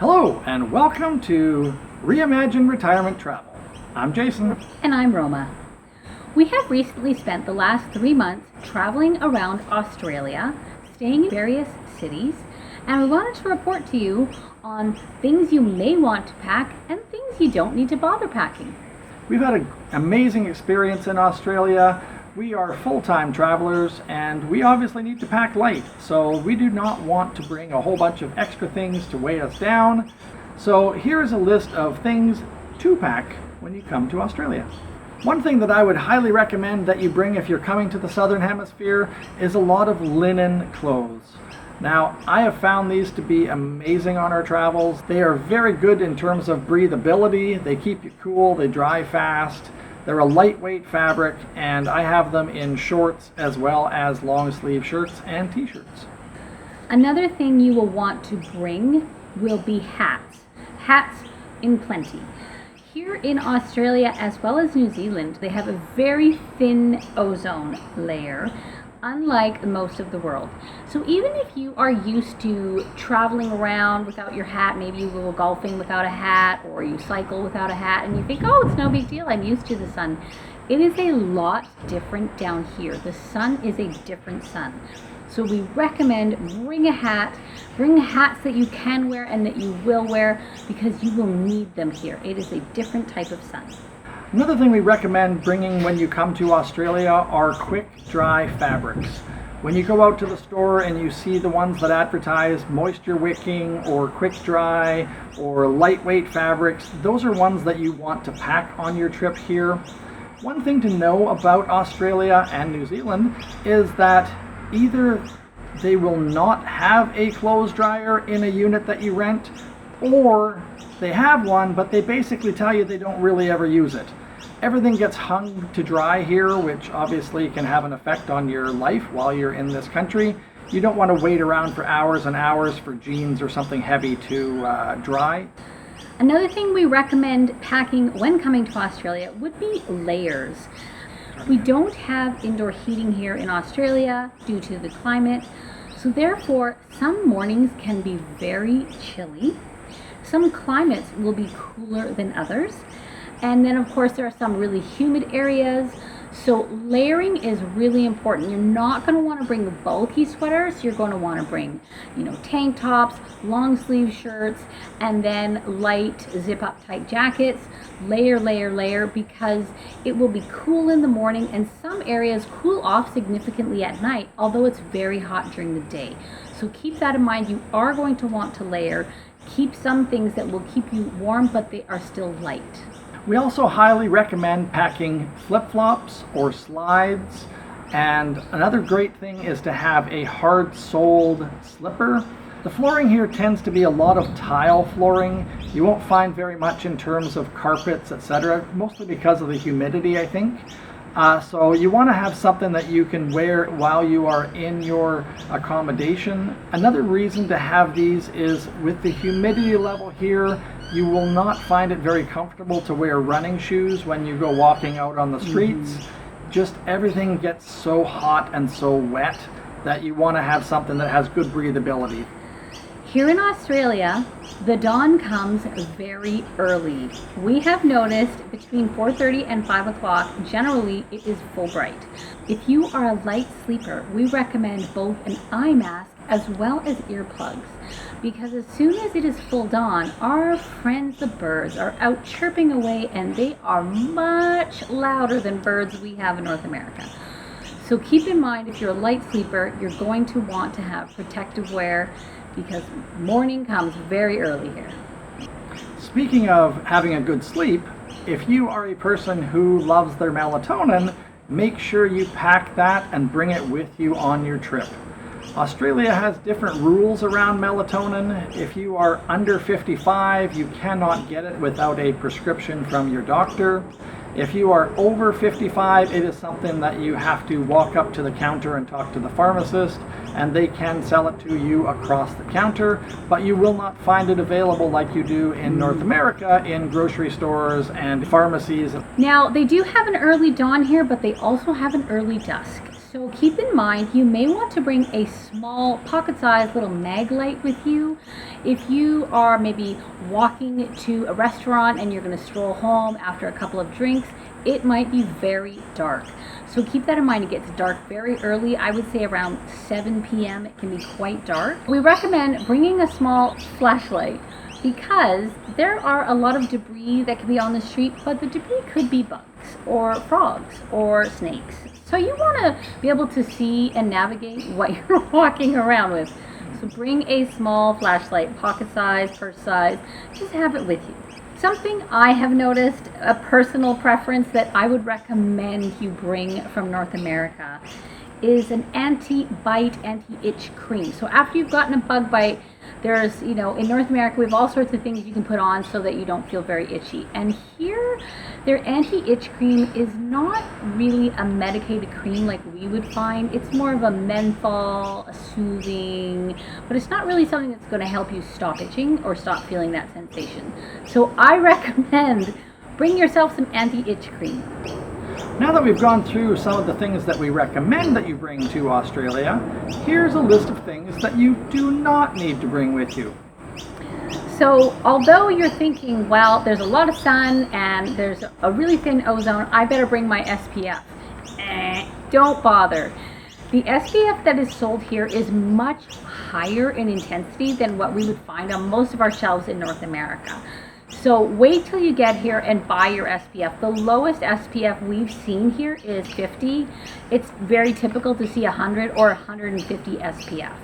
Hello and welcome to Reimagine Retirement Travel. I'm Jason. And I'm Roma. We have recently spent the last 3 months traveling around Australia, staying in various cities, and we wanted to report to you on things you may want to pack and things you don't need to bother packing. We've had an amazing experience in Australia. We are full-time travelers and we obviously need to pack light, so we do not want to bring a whole bunch of extra things to weigh us down. So here's a list of things to pack when you come to Australia. One thing that I would highly recommend that you bring if you're coming to the Southern Hemisphere is a lot of linen clothes. Now, I have found these to be amazing on our travels. They are very good in terms of breathability. They keep you cool, they dry fast. They're a lightweight fabric, and I have them in shorts as well as long sleeve shirts and t-shirts. Another thing you will want to bring will be hats. Hats in plenty. Here in Australia as well as New Zealand, they have a very thin ozone layer, unlike most of the world. So even if you are used to traveling around without your hat, maybe you go golfing without a hat, or you cycle without a hat, and you think, oh, it's no big deal, I'm used to the sun. It is a lot different down here. The sun is a different sun. So we recommend bring a hat, bring hats that you can wear and that you will wear, because you will need them here. It is a different type of sun. Another thing we recommend bringing when you come to Australia are quick dry fabrics. When you go out to the store and you see the ones that advertise moisture wicking or quick dry or lightweight fabrics, those are ones that you want to pack on your trip here. One thing to know about Australia and New Zealand is that either they will not have a clothes dryer in a unit that you rent, or they have one, but they basically tell you they don't really ever use it. Everything gets hung to dry here, which obviously can have an effect on your life while you're in this country. You don't want to wait around for hours and hours for jeans or something heavy to dry. Another thing we recommend packing when coming to Australia would be layers. We don't have indoor heating here in Australia due to the climate, so therefore some mornings can be very chilly. Some climates will be cooler than others. And then of course there are some really humid areas. So layering is really important. You're not going to want to bring bulky sweaters. You're going to want to bring, tank tops, long sleeve shirts, and then light zip up type jackets. Layer, layer, layer, because it will be cool in the morning and some areas cool off significantly at night, although it's very hot during the day. So keep that in mind. You are going to want to layer. Keep some things that will keep you warm, but they are still light. We also highly recommend packing flip-flops or slides, and another great thing is to have a hard-soled slipper. The flooring here tends to be a lot of tile flooring. You won't find very much in terms of carpets, etc., mostly because of the humidity, I think. So you want to have something that you can wear while you are in your accommodation. Another reason to have these is with the humidity level here, you will not find it very comfortable to wear running shoes when you go walking out on the streets. Just everything gets so hot and so wet that you want to have something that has good breathability. Here in Australia, the dawn comes very early. We have noticed between 4:30 and 5 o'clock, generally it is full bright. If you are a light sleeper, we recommend both an eye mask as well as earplugs, because as soon as it is full dawn, our friends the birds are out chirping away, and they are much louder than birds we have in North America. So keep in mind, if you're a light sleeper, you're going to want to have protective wear, because morning comes very early here. Speaking of having a good sleep, if you are a person who loves their melatonin, make sure you pack that and bring it with you on your trip. Australia has different rules around melatonin. If you are under 55, you cannot get it without a prescription from your doctor. If you are over 55, it is something that you have to walk up to the counter and talk to the pharmacist, and they can sell it to you across the counter, but you will not find it available like you do in North America in grocery stores and pharmacies. Now, they do have an early dawn here, but they also have an early dusk. So keep in mind, you may want to bring a small pocket-sized little mag light with you. if you are maybe walking to a restaurant and you're going to stroll home after a couple of drinks, it might be very dark. So keep that in mind. It gets dark very early. I would say around 7 p.m. it can be quite dark. We recommend bringing a small flashlight because there are a lot of debris that can be on the street, but the debris could be bugs or frogs or snakes. So you want to be able to see and navigate what you're walking around with. So bring a small flashlight, pocket size, purse size, just have it with you. Something I have noticed, a personal preference that I would recommend you bring from North America is an anti-bite, anti-itch cream. So after you've gotten a bug bite, there's, in North America, we have all sorts of things you can put on so that you don't feel very itchy. And here, their anti-itch cream is not really a medicated cream like we would find. It's more of a menthol, a soothing, but it's not really something that's going to help you stop itching or stop feeling that sensation. So I recommend bring yourself some anti-itch cream. Now that we've gone through some of the things that we recommend that you bring to Australia, here's a list of things that you do not need to bring with you. So although you're thinking, well, there's a lot of sun and there's a really thin ozone, I better bring my SPF. Don't bother. The SPF that is sold here is much higher in intensity than what we would find on most of our shelves in North America. So wait till you get here and buy your SPF. The lowest SPF we've seen here is 50. It's very typical to see 100 or 150 SPF.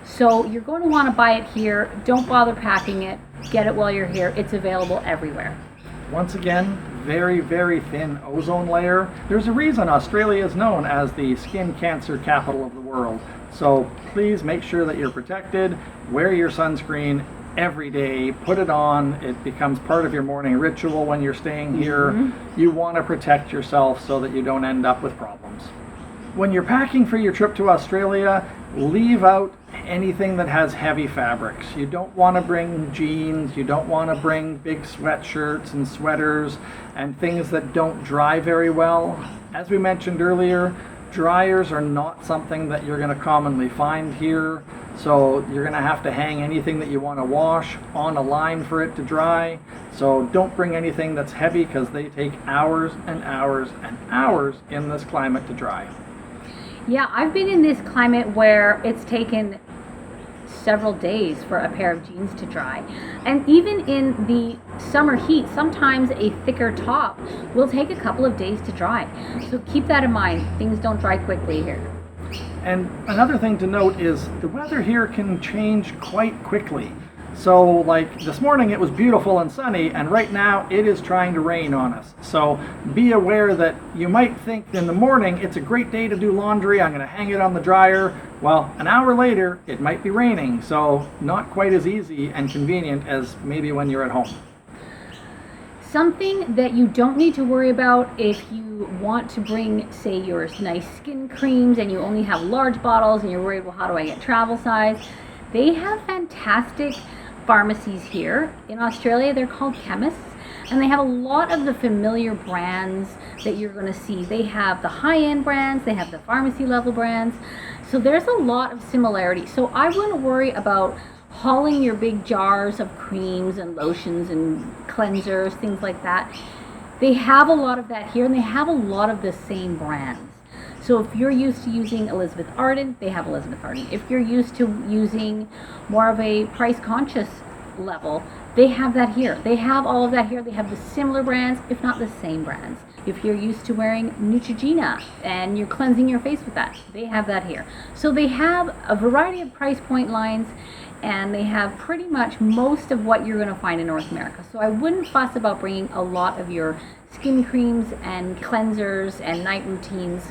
So you're going to want to buy it here. Don't bother packing it. Get it while you're here. It's available everywhere. Once again, very, very thin ozone layer. There's a reason Australia is known as the skin cancer capital of the world. So please make sure that you're protected. Wear your sunscreen every day, put it on. It becomes part of your morning ritual when you're staying here. You want to protect yourself so that you don't end up with problems. When you're packing for your trip to Australia, leave out anything that has heavy fabrics. You don't want to bring jeans, you don't want to bring big sweatshirts and sweaters and things that don't dry very well. As we mentioned earlier, dryers are not something that you're going to commonly find here. So you're going to have to hang anything that you want to wash on a line for it to dry. So don't bring anything that's heavy because they take hours and hours and hours in this climate to dry. Yeah, I've been in this climate where it's taken several days for a pair of jeans to dry. And even in the summer heat, sometimes a thicker top will take a couple of days to dry. So keep that in mind. Things don't dry quickly here. And another thing to note is the weather here can change quite quickly. So like this morning it was beautiful and sunny, and right now it is trying to rain on us. So be aware that you might think in the morning it's a great day to do laundry, I'm going to hang it on the dryer. Well, an hour later it might be raining, so not quite as easy and convenient as maybe when you're at home. Something that you don't need to worry about if you want to bring, say, your nice skin creams and you only have large bottles and you're worried, well, how do I get travel size? They have fantastic pharmacies here. In Australia, they're called chemists, and they have a lot of the familiar brands that you're going to see. They have the high-end brands, they have the pharmacy level brands, so there's a lot of similarity. So I wouldn't worry about hauling your big jars of creams and lotions and cleansers, things like that. They have a lot of that here, and they have a lot of the same brands. So if you're used to using Elizabeth Arden, they have Elizabeth Arden. If you're used to using more of a price conscious level, they have that here. They have all of that here. They have the similar brands, if not the same brands. If you're used to wearing Neutrogena and you're cleansing your face with that, they have that here. So they have a variety of price point lines, and they have pretty much most of what you're going to find in North America. So I wouldn't fuss about bringing a lot of your skin creams and cleansers and night routines.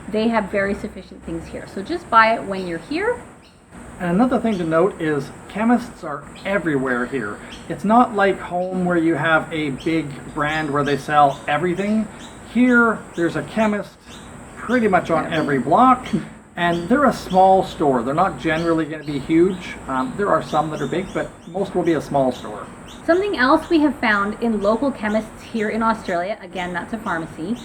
They have very sufficient things here. So just buy it when you're here. And another thing to note is chemists are everywhere here. It's not like home where you have a big brand where they sell everything. Here, there's a chemist pretty much on every block. And they're a small store. They're not generally going to be huge. There are some that are big, but most will be a small store. Something else we have found in local chemists here in Australia, again, that's a pharmacy,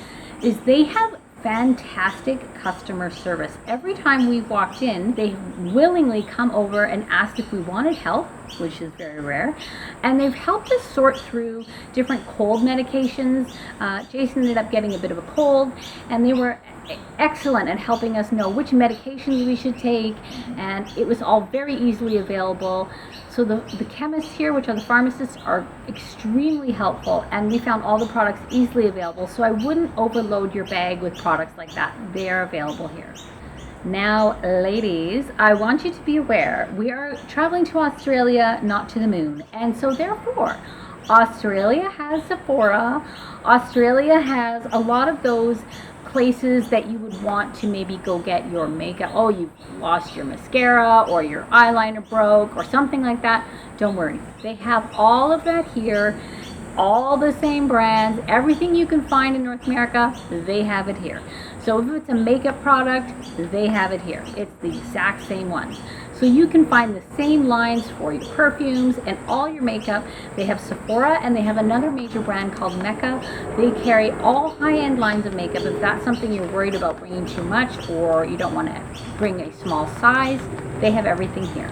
is they have fantastic customer service. Every time we walked in, they willingly come over and asked if we wanted help, which is very rare. And they've helped us sort through different cold medications. Jason ended up getting a bit of a cold, and they were excellent at helping us know which medications we should take, and it was all very easily available. So the chemists here, which are the pharmacists, are extremely helpful, and we found all the products easily available, so I wouldn't overload your bag with products like that. They are available here. Now, ladies, I want you to be aware, we are traveling to Australia, not to the moon, and so therefore, Australia has Sephora. Australia has a lot of those places that you would want to maybe go get your makeup. Oh, you lost your mascara, or your eyeliner broke, or something like that. Don't worry. They have all of that here. All the same brands. Everything you can find in North America, they have it here. So if it's a makeup product, they have it here. It's the exact same ones. So you can find the same lines for your perfumes and all your makeup. They have Sephora, and they have another major brand called Mecca. They carry all high-end lines of makeup. If that's something you're worried about bringing too much, or you don't want to bring a small size, they have everything here.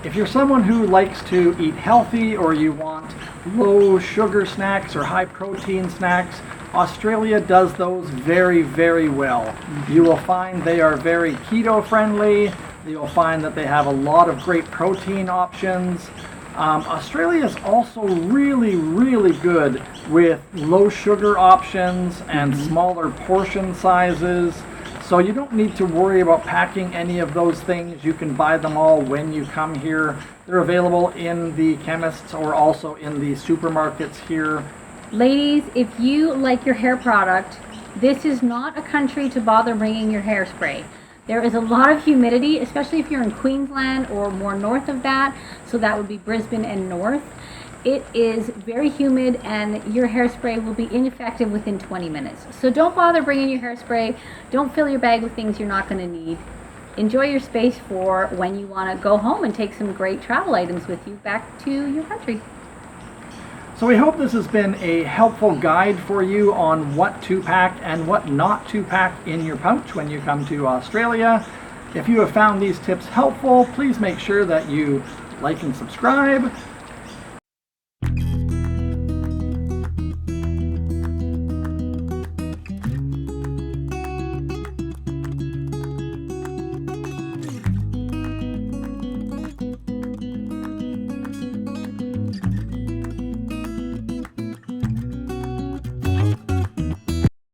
If you're someone who likes to eat healthy, or you want low sugar snacks or high protein snacks, Australia does those very, very well. You will find they are very keto friendly. You'll find that they have a lot of great protein options. Australia is also really, really good with low sugar options and smaller portion sizes. So you don't need to worry about packing any of those things. You can buy them all when you come here. They're available in the chemists or also in the supermarkets here. Ladies, if you like your hair product, this is not a country to bother bringing your hairspray. There is a lot of humidity, especially if you're in Queensland or more north of that, so that would be Brisbane and north. It is very humid, and your hairspray will be ineffective within 20 minutes. So don't bother bringing your hairspray. Don't fill your bag with things you're not going to need. Enjoy your space for when you want to go home and take some great travel items with you back to your country. So we hope this has been a helpful guide for you on what to pack and what not to pack in your pouch when you come to Australia. If you have found these tips helpful, please make sure that you like and subscribe.